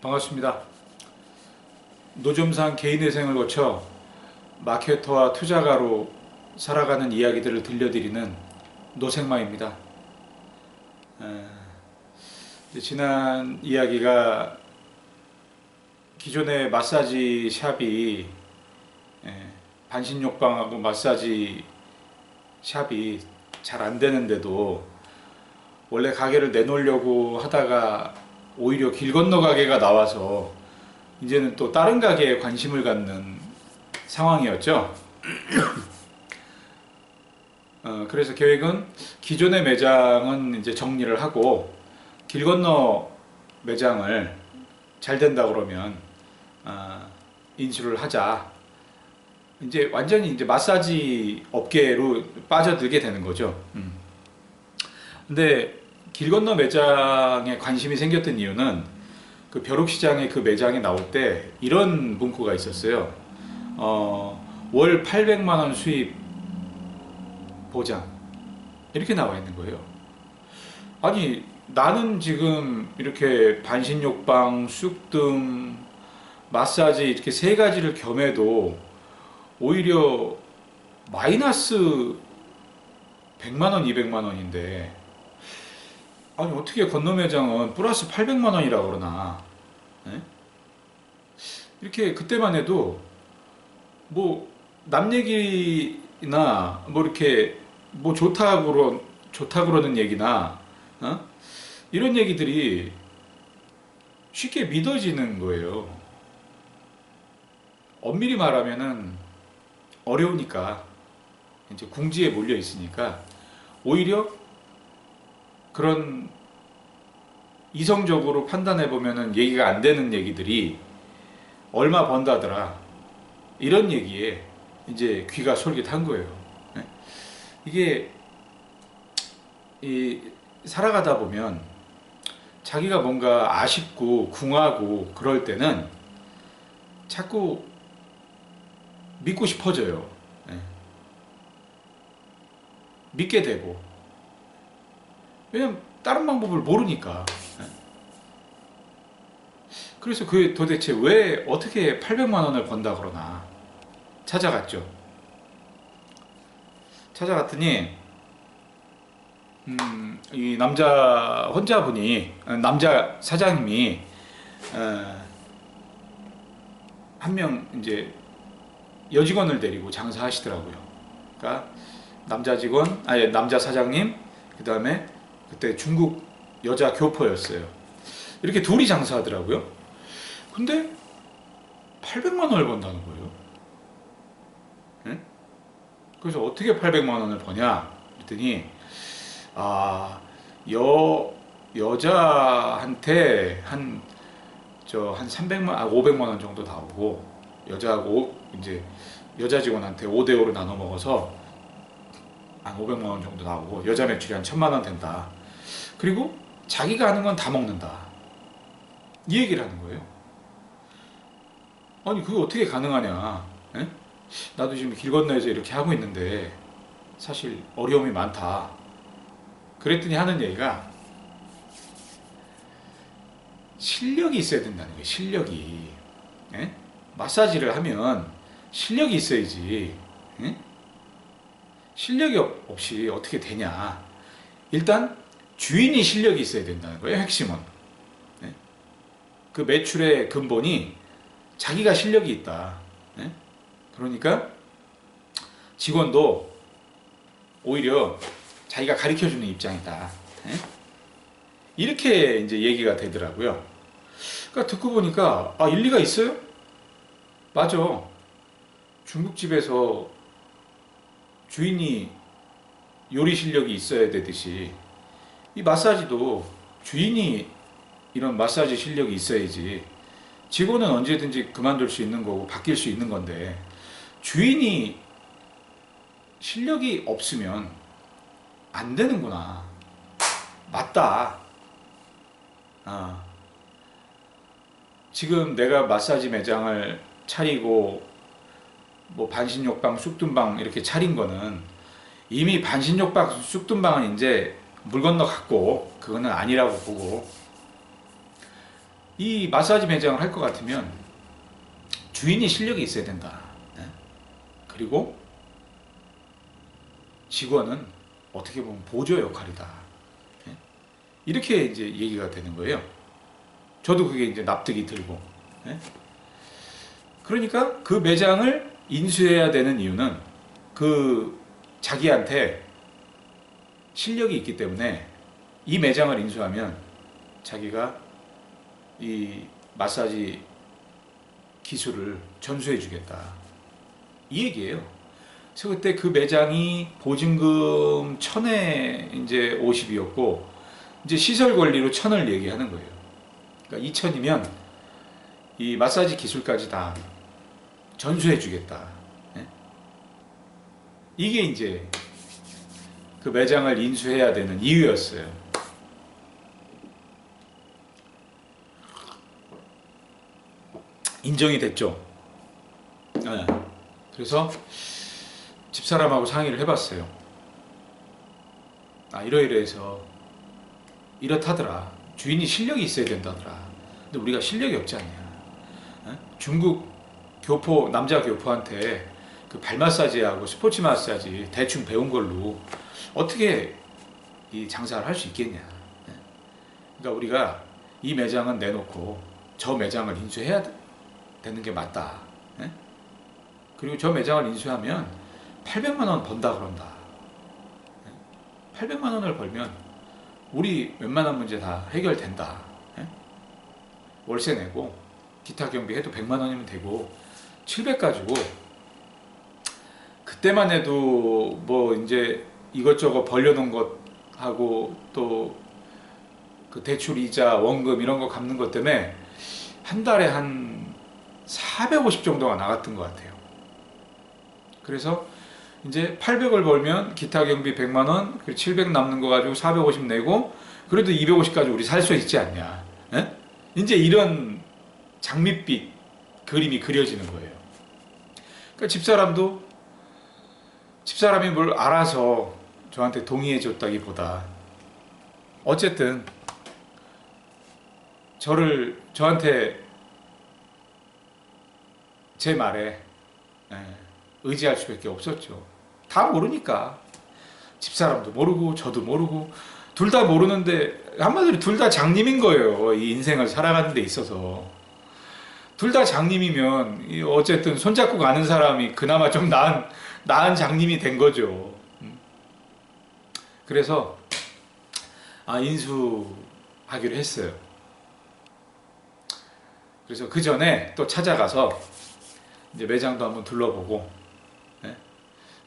반갑습니다. 노점상 개인의 생을 거쳐 마케터와 투자가로 살아가는 이야기들을 들려드리는 노생마입니다. 지난 이야기가 기존의 마사지 샵이 반신욕방하고 마사지 샵이 잘 안되는데도 원래 가게를 내놓으려고 하다가 오히려 길 건너 가게가 나와서 이제는 또 다른 가게에 관심을 갖는 상황이었죠. 그래서 계획은 기존의 매장은 이제 정리를 하고 길 건너 매장을 잘 된다 그러면 인수를 하자. 이제 완전히 이제 마사지 업계로 빠져들게 되는 거죠. 근데 길 건너 매장에 관심이 생겼던 이유는 그 벼룩시장의 그 매장에 나올 때 이런 문구가 있었어요. 월 800만원 수입 보장, 이렇게 나와 있는 거예요. 아니, 나는 지금 이렇게 반신욕방, 쑥뜸, 마사지 이렇게 세 가지를 겸해도 오히려 마이너스 100만원, 200만원인데 아니 어떻게 건너 매장은 플러스 800만원이라 그러나. 네? 이렇게 그때만 해도 뭐 남 얘기나 뭐 이렇게 뭐 좋다 그러는 얘기나 이런 얘기들이 쉽게 믿어지는 거예요. 엄밀히 말하면은 어려우니까, 이제 궁지에 몰려 있으니까 오히려 그런 이성적으로 판단해 보면은 얘기가 안 되는 얘기들이 얼마 번다더라, 이런 얘기에 이제 귀가 솔깃한 거예요. 이게 살아가다 보면 자기가 뭔가 아쉽고 궁하고 그럴 때는 자꾸 믿고 싶어져요. 믿게 되고. 왜냐면 다른 방법을 모르니까. 그래서 그게 도대체 왜 어떻게 800만원을 번다 그러나 찾아갔죠. 찾아갔더니 이 남자 남자 사장님이 한 명 이제 여직원을 데리고 장사하시더라고요. 그러니까 남자 사장님, 그 다음에 그때 중국 여자 교포였어요. 이렇게 둘이 장사하더라고요. 근데 800만원을 번다는 거예요. 네? 그래서 어떻게 800만원을 버냐 그랬더니 여자한테 한 500만원 정도 나오고, 여자하고 이제 여자 직원한테 5대5로 나눠 먹어서 한 500만원 정도 나오고, 여자 매출이 한 1000만원 된다. 그리고 자기가 하는 건 다 먹는다, 이 얘기를 하는 거예요. 아니 그게 어떻게 가능하냐. 에? 나도 지금 길 건너에서 이렇게 하고 있는데 사실 어려움이 많다. 그랬더니 하는 얘기가 실력이 있어야 된다는 거예요. 실력이. 에? 마사지를 하면 실력이 있어야지. 에? 실력이 없이 어떻게 되냐. 일단 주인이 실력이 있어야 된다는 거예요. 핵심은. 그 매출의 근본이 자기가 실력이 있다. 그러니까 직원도 오히려 자기가 가르쳐주는 입장이다. 이렇게 이제 얘기가 되더라고요. 그러니까 듣고 보니까 일리가 있어요? 맞아. 중국집에서 주인이 요리 실력이 있어야 되듯이 이 마사지도 주인이 이런 마사지 실력이 있어야지. 직원은 언제든지 그만둘 수 있는 거고 바뀔 수 있는 건데, 주인이 실력이 없으면 안 되는구나. 맞다. 지금 내가 마사지 매장을 차리고 뭐 반신욕방, 쑥뜸방 이렇게 차린 거는 이미 반신욕방, 쑥뜸방은 이제 물 건너 갔고, 그거는 아니라고 보고, 이 마사지 매장을 할 것 같으면 주인이 실력이 있어야 된다. 네? 그리고 직원은 어떻게 보면 보조 역할이다. 네? 이렇게 이제 얘기가 되는 거예요. 저도 그게 이제 납득이 들고. 네? 그러니까 그 매장을 인수해야 되는 이유는 그 자기한테 실력이 있기 때문에 이 매장을 인수하면 자기가 이 마사지 기술을 전수해 주겠다. 이 얘기예요. 그래서 그때 그 매장이 보증금 1000에 이제 50이었고 이제 시설 권리로 1000을 얘기하는 거예요. 그러니까 2000이면 이 마사지 기술까지 다 전수해 주겠다. 네? 이게 이제 그 매장을 인수해야 되는 이유였어요. 인정이 됐죠. 네. 그래서 집사람하고 상의를 해봤어요. 이러이러해서 이렇다더라. 주인이 실력이 있어야 된다더라. 근데 우리가 실력이 없지 않냐. 중국 교포, 남자 교포한테 그 발 마사지하고 스포츠 마사지 대충 배운 걸로 어떻게 이 장사를 할 수 있겠냐. 그러니까 우리가 이 매장은 내놓고 저 매장을 인수해야 되는 게 맞다. 그리고 저 매장을 인수하면 800만 원 번다 그런다. 800만 원을 벌면 우리 웬만한 문제 다 해결된다. 월세 내고 기타 경비 해도 100만 원이면 되고 700 가지고 그때만 해도 뭐 이제 이것저것 벌려놓은 것하고 또 그 대출 이자 원금 이런 거 갚는 것 때문에 한 달에 한 450 정도가 나갔던 것 같아요. 그래서 이제 800을 벌면 기타 경비 100만 원, 그리고 700 남는 거 가지고 450 내고 그래도 250까지 우리 살 수 있지 않냐. 에? 이제 이런 장밋빛 그림이 그려지는 거예요. 그러니까 집사람이 뭘 알아서 저한테 동의해 줬다기보다 어쨌든 저한테 제 말에 의지할 수밖에 없었죠. 다 모르니까. 집사람도 모르고 저도 모르고 둘 다 모르는데 한마디로 둘 다 장님인 거예요. 이 인생을 살아가는 데 있어서. 둘 다 장님이면 어쨌든 손잡고 가는 사람이 그나마 좀 나은 장님이 된 거죠. 그래서 인수하기로 했어요. 그래서 그 전에 또 찾아가서 이제 매장도 한번 둘러보고,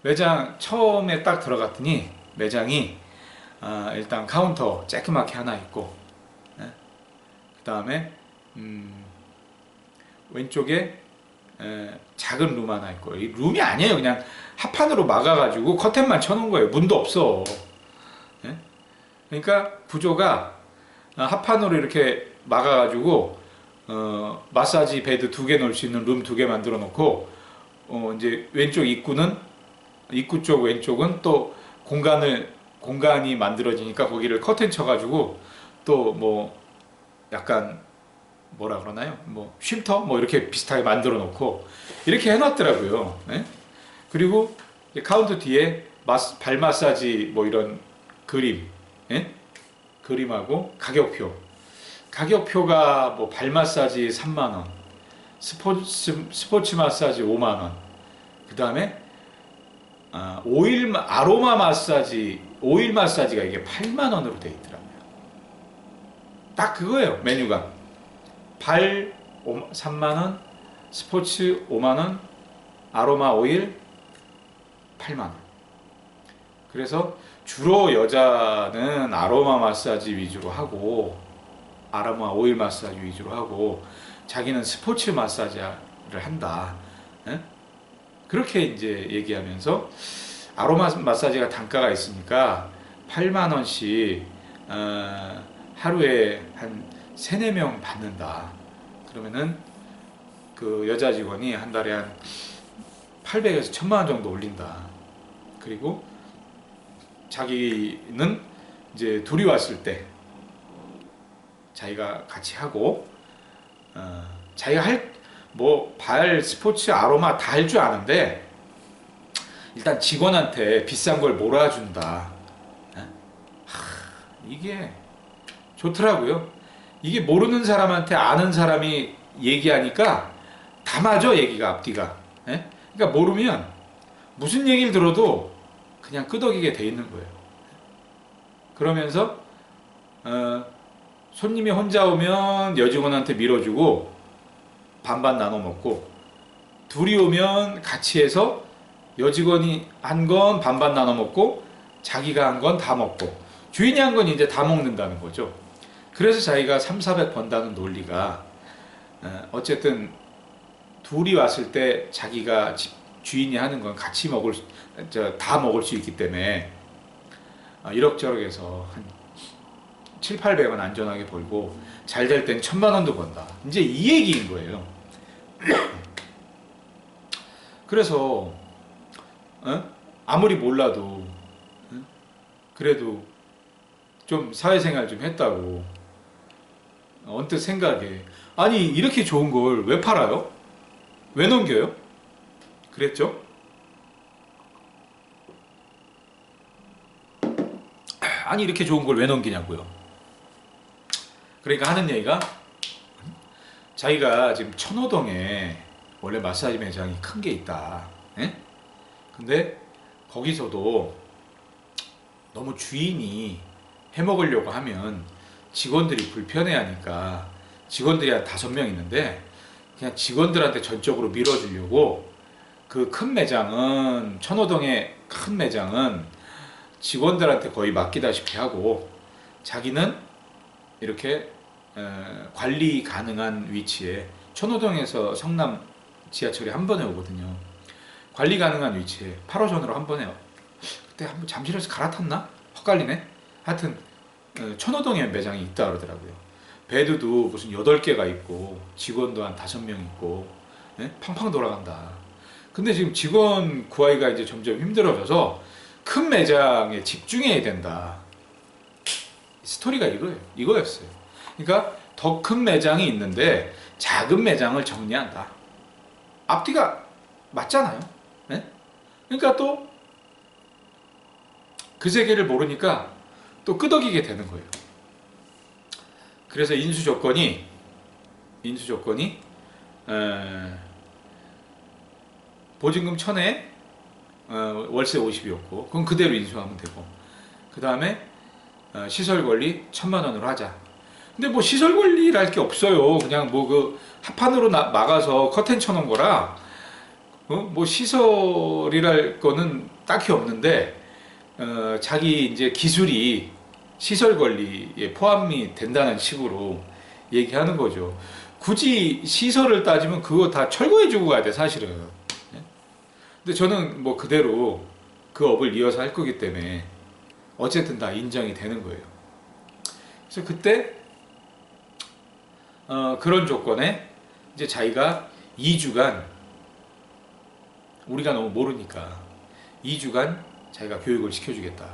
매장 처음에 딱 들어갔더니 매장이 일단 카운터 쬐끄맣게 하나 있고, 그 다음에 왼쪽에 작은 룸 하나 있고, 이 룸이 아니에요. 그냥 합판으로 막아가지고 커튼만 쳐놓은 거예요. 문도 없어. 그러니까 구조가 합판으로 이렇게 막아가지고 마사지 베드 2개 놓을 수 있는 룸 2개 만들어 놓고 이제 왼쪽 입구 쪽 왼쪽은 또 공간이 만들어지니까 거기를 커튼 쳐가지고 또 뭐 약간 뭐라 그러나요? 뭐 쉼터 뭐 이렇게 비슷하게 만들어 놓고 이렇게 해놨더라고요. 그리고 카운터 뒤에 발 마사지 뭐 이런 그림하고 가격표가 뭐 발 마사지 3만원, 스포츠 마사지 5만원, 그 다음에 아로마 마사지, 오일 마사지가 이게 8만원으로 되어 있더라고요. 딱 그거예요, 메뉴가. 발 3만원, 스포츠 5만원, 아로마 오일 8만원. 그래서 주로 여자는 아로마 마사지 위주로 하고, 아로마 오일 마사지 위주로 하고, 자기는 스포츠 마사지를 한다. 그렇게 이제 얘기하면서 아로마 마사지가 단가가 있으니까 8만원씩 하루에 한 3, 4명 받는다. 그러면은 그 여자 직원이 한 달에 한 800에서 1000만원 정도 올린다. 그리고 자기는 이제 둘이 왔을 때 자기가 같이 하고 자기가 발 스포츠 아로마 다 할 줄 아는데 일단 직원한테 비싼 걸 몰아준다. 이게 좋더라고요. 이게 모르는 사람한테 아는 사람이 얘기하니까 다 맞아, 얘기가 앞뒤가. 그러니까 모르면 무슨 얘기를 들어도 그냥 끄덕이게 돼 있는 거예요. 그러면서 손님이 혼자 오면 여직원한테 밀어주고 반반 나눠 먹고, 둘이 오면 같이 해서 여직원이 한 건 반반 나눠 먹고 자기가 한 건 다 먹고 주인이 한 건 이제 다 먹는다는 거죠. 그래서 자기가 3,400 번다는 논리가 어쨌든 둘이 왔을 때 자기가 주인이 하는 건 같이 다 먹을 수 있기 때문에 이럭저럭 해서 한 7,800원 안전하게 벌고 잘 될 땐 1,000만 원도 번다. 이제 이 얘기인 거예요. 그래서 아무리 몰라도 그래도 좀 사회생활 좀 했다고 언뜻 생각에, 아니 이렇게 좋은 걸 왜 팔아요? 왜 넘겨요? 그랬죠? 아니 이렇게 좋은 걸 왜 넘기냐고요. 그러니까 하는 얘기가, 자기가 지금 천호동에 원래 마사지 매장이 큰 게 있다. 근데 거기서도 너무 주인이 해먹으려고 하면 직원들이 불편해하니까, 직원들이 한 5명 있는데 그냥 직원들한테 전적으로 밀어주려고, 그 큰 매장은, 천호동의 큰 매장은 직원들한테 거의 맡기다시피 하고 자기는 이렇게 관리 가능한 위치에, 천호동에서 성남 지하철이 한 번에 오거든요. 관리 가능한 위치에 8호선으로 한 번에, 그때 한번 잠실에서 갈아탔나? 헛갈리네. 하여튼 천호동에 매장이 있다 그러더라고요. 베드도 무슨 8개가 있고 직원도 한 5명 있고 팡팡 돌아간다. 근데 지금 직원 구하기가 이제 점점 힘들어져서 큰 매장에 집중해야 된다. 스토리가 이거였어요. 그러니까 더 큰 매장이 있는데 작은 매장을 정리한다. 앞뒤가 맞잖아요. 그러니까 또 그 세계를 모르니까 또 끄덕이게 되는 거예요. 그래서 인수 조건이 보증금 1,000에 월세 50이었고 그건 그대로 인수하면 되고, 그 다음에 시설 관리 1,000만 원으로 하자. 근데 뭐 시설 관리랄 게 없어요. 그냥 뭐 그 합판으로 막아서 커튼 쳐놓은 거라 뭐 시설이랄 거는 딱히 없는데, 자기 이제 기술이 시설 관리에 포함이 된다는 식으로 얘기하는 거죠. 굳이 시설을 따지면 그거 다 철거해주고 가야 돼, 사실은. 근데 저는 뭐 그대로 그 업을 이어서 할 거기 때문에 어쨌든 다 인정이 되는 거예요. 그래서 그때 그런 조건에 이제 자기가 2주간, 우리가 너무 모르니까 2주간 자기가 교육을 시켜주겠다.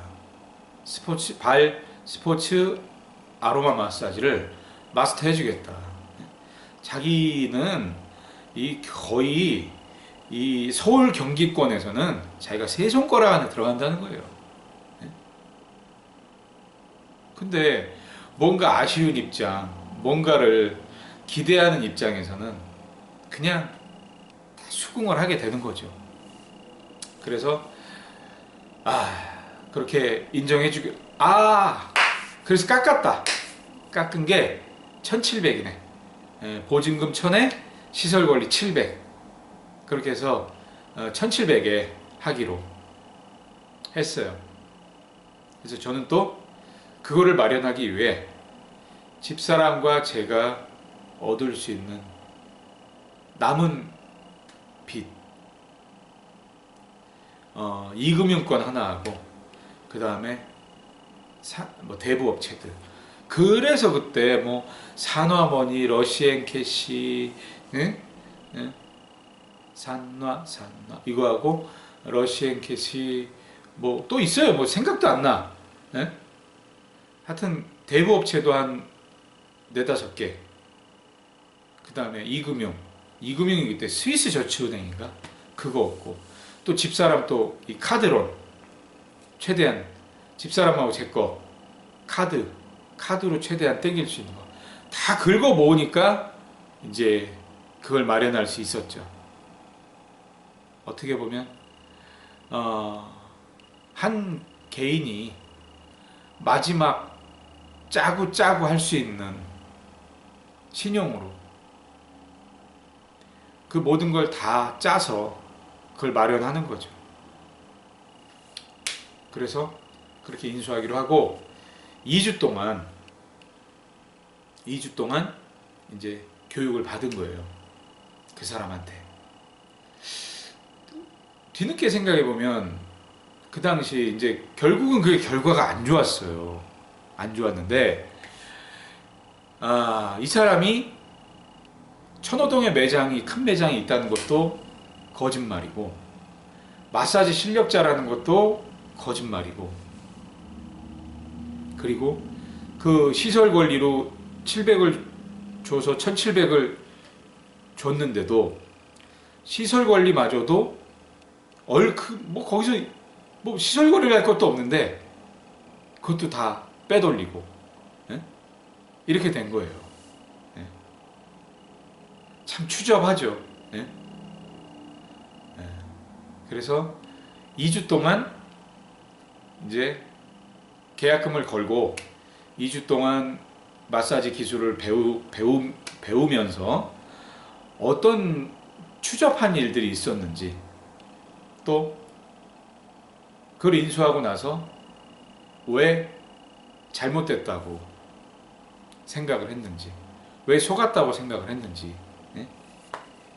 스포츠 아로마 마사지를 마스터 해주겠다. 자기는 거의 이 서울 경기권에서는 자기가 세 손가락 안에 들어간다는 거예요. 근데 뭔가 아쉬운 입장, 뭔가를 기대하는 입장에서는 그냥 수긍을 하게 되는 거죠. 그래서 그렇게 인정해주게, 그래서 깎은 게 1,700이네. 보증금 1,000에 시설관리 700. 그렇게 해서 1,700에 하기로 했어요. 그래서 저는 또 그거를 마련하기 위해 집사람과 제가 얻을 수 있는 남은 빚, 이금융권 하나 하고, 그 다음에 뭐 대부업체들. 그래서 그때 뭐 산화머니, 러시앤캐시, 산화 이거 하고 러시앤캐시 뭐 또 있어요. 뭐 생각도 안 나. 하여튼 대부업체도 한 4-5개. 그 그 다음에 이금융이 그때 스위스 저축은행인가 그거 없고, 또 집사람 또 이 카드론, 최대한 집사람하고 제 거 카드로 최대한 땡길 수 있는 거 다 긁어 모으니까 이제 그걸 마련할 수 있었죠. 어떻게 보면 한 개인이 마지막 짜고 할 수 있는 신용으로 그 모든 걸 다 짜서 그걸 마련하는 거죠. 그래서 그렇게 인수하기로 하고 2주 동안 이제 교육을 받은 거예요. 그 사람한테. 뒤늦게 생각해 보면 그 당시 이제 결국은 그게 결과가 안 좋았어요. 안 좋았는데 이 사람이 천호동에 큰 매장이 있다는 것도 거짓말이고, 마사지 실력자라는 것도 거짓말이고, 그리고 그 시설 권리로 700을 줘서 1700을 줬는데도 시설 권리마저도 거기서 시설 권리를 할 것도 없는데 그것도 다 빼돌리고, 예? 이렇게 된 거예요. 예? 참 추잡하죠. 예? 예. 그래서 2주 동안 이제 계약금을 걸고 2주 동안 마사지 기술을 배우면서 어떤 추잡한 일들이 있었는지, 또 그걸 인수하고 나서 왜 잘못됐다고 생각을 했는지, 왜 속았다고 생각을 했는지, 예?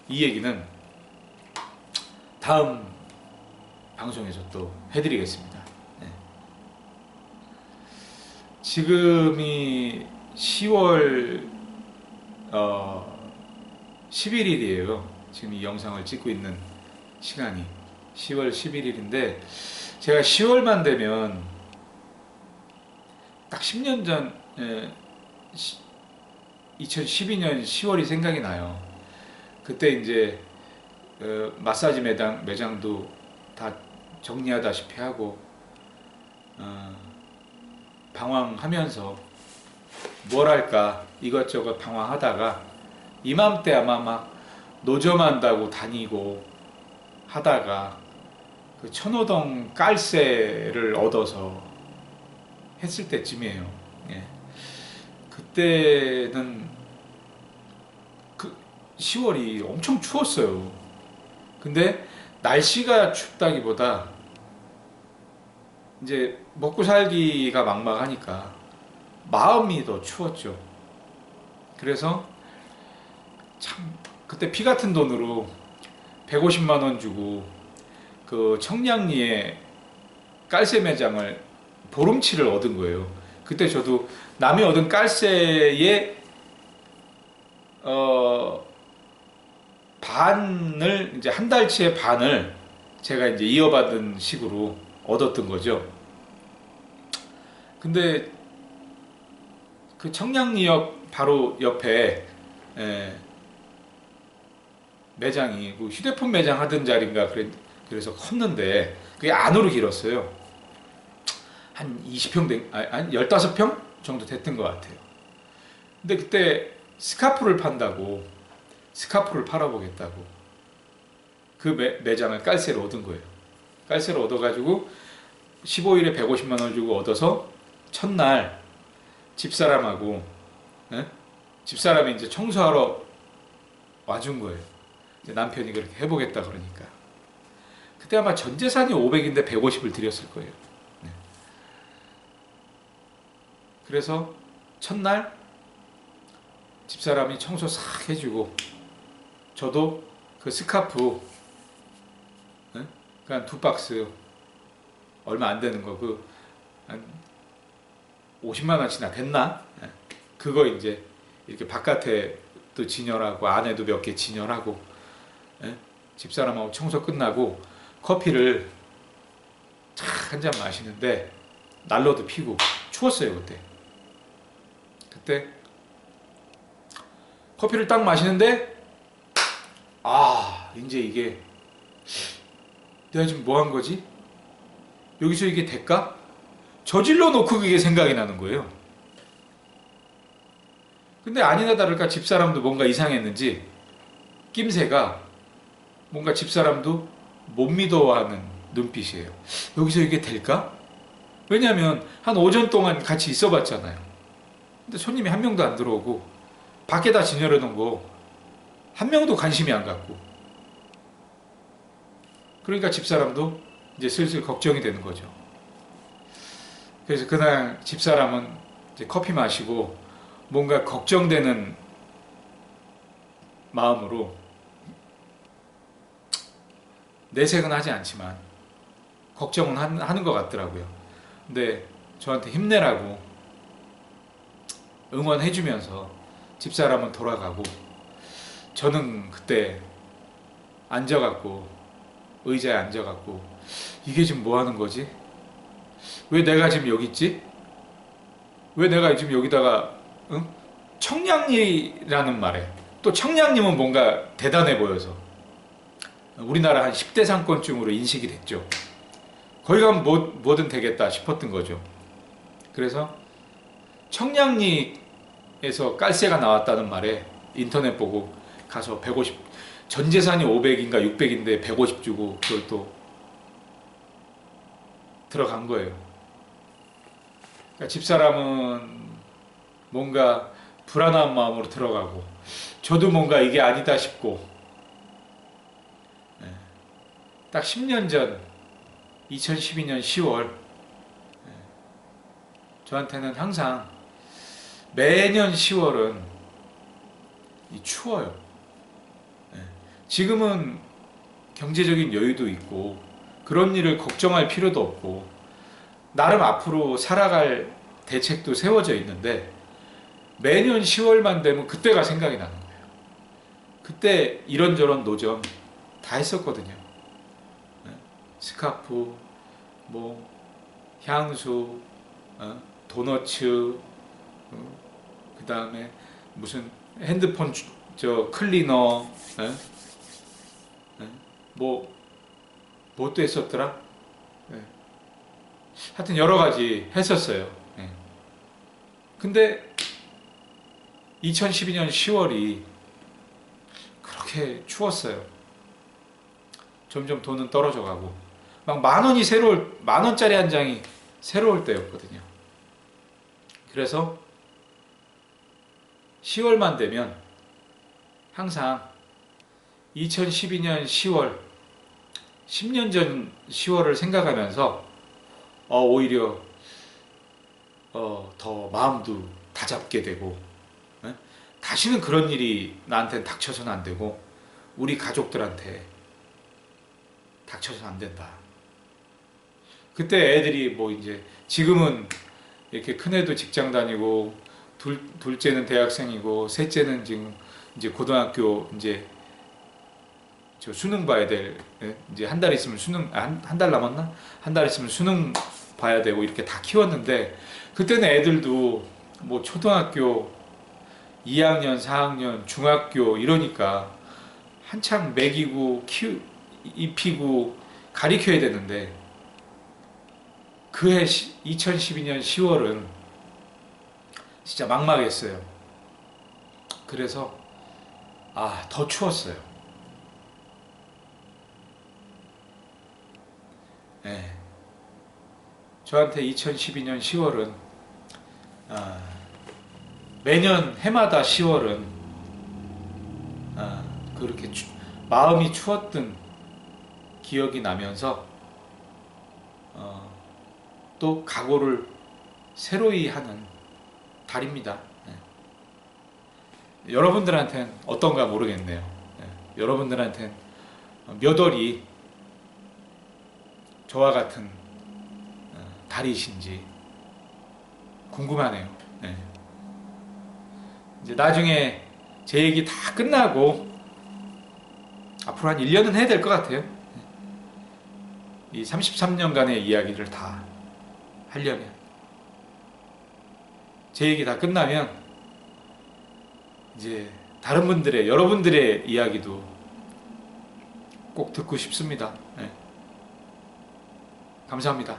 이 얘기는 다음 방송에서 또 해드리겠습니다. 예. 지금이 10월 11일이에요. 지금 이 영상을 찍고 있는 시간이 10월 11일인데 제가 10월만 되면 딱 10년 전 2012년 10월이 생각이 나요. 그때 이제 마사지 매장도 다 정리하다시피 하고 방황하면서 뭘 할까 이것저것 방황하다가 이맘때 아마 막 노점한다고 다니고 하다가 그 천호동 깔새를 얻어서 했을 때쯤이에요. 예. 그때는 그 10월이 엄청 추웠어요. 근데 날씨가 춥다기보다 이제 먹고 살기가 막막하니까 마음이 더 추웠죠. 그래서 참 그때 피 같은 돈으로 150만 원 주고 그 청량리에 깔새 매장을 보름치를 얻은 거예요. 그때 저도 남이 얻은 깔새의 반을 이제 한 달치의 반을 제가 이제 이어받은 식으로 얻었던 거죠. 근데 그 청량리역 바로 옆에 매장이 그 휴대폰 매장 하던 자리인가 그래서 컸는데 그게 안으로 길었어요. 한 20평 한 15평 정도 됐던 것 같아요. 근데 그때 스카프를 팔아보겠다고 그 매장을 깔새로 얻은 거예요. 깔새로 얻어가지고 15일에 150만 원 주고 얻어서 첫날 집사람하고 집사람이 이제 청소하러 와준 거예요. 이제 남편이 그렇게 해보겠다 그러니까. 그때 아마 전 재산이 500인데 150을 드렸을 거예요. 네. 그래서 첫날 집사람이 청소 싹 해주고 저도 그 스카프 그냥 2박스 얼마 안 되는 거 한 50만 원치나 됐나? 그거 이제 이렇게 바깥에 또 진열하고 안에도 몇 개 진열하고 집사람하고 청소 끝나고 커피를 착 한 잔 마시는데 난로도 피고 추웠어요. 그때 커피를 딱 마시는데 이제 이게 내가 지금 뭐 한 거지? 여기서 이게 될까? 저질러 놓고 그게 생각이 나는 거예요. 근데 아니나 다를까 집사람도 뭔가 이상했는지 낌새가 뭔가 집사람도 못 믿어하는 눈빛이에요. 여기서 이게 될까? 왜냐하면 한 오전 동안 같이 있어 봤잖아요. 근데 손님이 한 명도 안 들어오고 밖에다 진열해 놓은 거 한 명도 관심이 안 갖고, 그러니까 집사람도 이제 슬슬 걱정이 되는 거죠. 그래서 그날 집사람은 이제 커피 마시고 뭔가 걱정되는 마음으로, 내색은 하지 않지만 걱정은 하는 것 같더라고요. 근데 저한테 힘내라고 응원해주면서 집사람은 돌아가고, 저는 그때 앉아갖고 의자에 앉아갖고 이게 지금 뭐 하는 거지? 왜 내가 지금 여기 있지? 왜 내가 지금 여기다가 청량리라는 말에, 또 청량리면 뭔가 대단해 보여서 우리나라 한 10대 상권쯤으로 인식이 됐죠. 거기 가면 뭐든 되겠다 싶었던 거죠. 그래서 청량리에서 깔새가 나왔다는 말에 인터넷 보고 가서 150, 전 재산이 500인가 600인데 150 주고 그걸 또 들어간 거예요. 그러니까 집사람은 뭔가 불안한 마음으로 들어가고, 저도 뭔가 이게 아니다 싶고, 딱 10년 전 2012년 10월 저한테는 항상 매년 10월은 추워요. 지금은 경제적인 여유도 있고 그런 일을 걱정할 필요도 없고 나름 앞으로 살아갈 대책도 세워져 있는데, 매년 10월만 되면 그때가 생각이 나는 거예요. 그때 이런저런 노점 다 했었거든요. 스카프, 뭐 향수, 도너츠, 그 다음에 무슨 핸드폰 클리너, 뭐 또 했었더라? 하여튼 여러 가지 했었어요. 근데 2012년 10월이 그렇게 추웠어요. 점점 돈은 떨어져 가고, 막 만 원짜리 한 장이 새로울 때였거든요. 그래서 10월만 되면 항상 2012년 10월, 10년 전 10월을 생각하면서 오히려 더 마음도 다잡게 되고, 다시는 그런 일이 나한테 닥쳐서는 안 되고 우리 가족들한테 닥쳐서는 안 된다. 그때 애들이 뭐 이제 지금은 이렇게 큰애도 직장 다니고 둘째는 대학생이고 셋째는 지금 이제 고등학교 이제 저 수능 봐야 될, 이제 한 달 있으면 수능, 한 달 남았나? 한 달 있으면 수능 봐야 되고 이렇게 다 키웠는데, 그때는 애들도 뭐 초등학교 2학년, 4학년, 중학교 이러니까 한창 먹이고 입히고 가리켜야 되는데, 그해 2012년 10월은 진짜 막막했어요. 그래서 더 추웠어요. 저한테 2012년 10월은 매년 해마다 10월은 그렇게 마음이 추웠던 기억이 나면서 또 각오를 새로이 하는 달입니다. 여러분들한테는 어떤가 모르겠네요. 여러분들한테는 몇 월이 저와 같은 달이신지 궁금하네요. 이제 나중에 제 얘기 다 끝나고 앞으로 한 1년은 해야 될 것 같아요. 이 33년간의 이야기를 다 하려면, 제 얘기 다 끝나면 이제 다른 분들의 여러분들의 이야기도 꼭 듣고 싶습니다. 네. 감사합니다.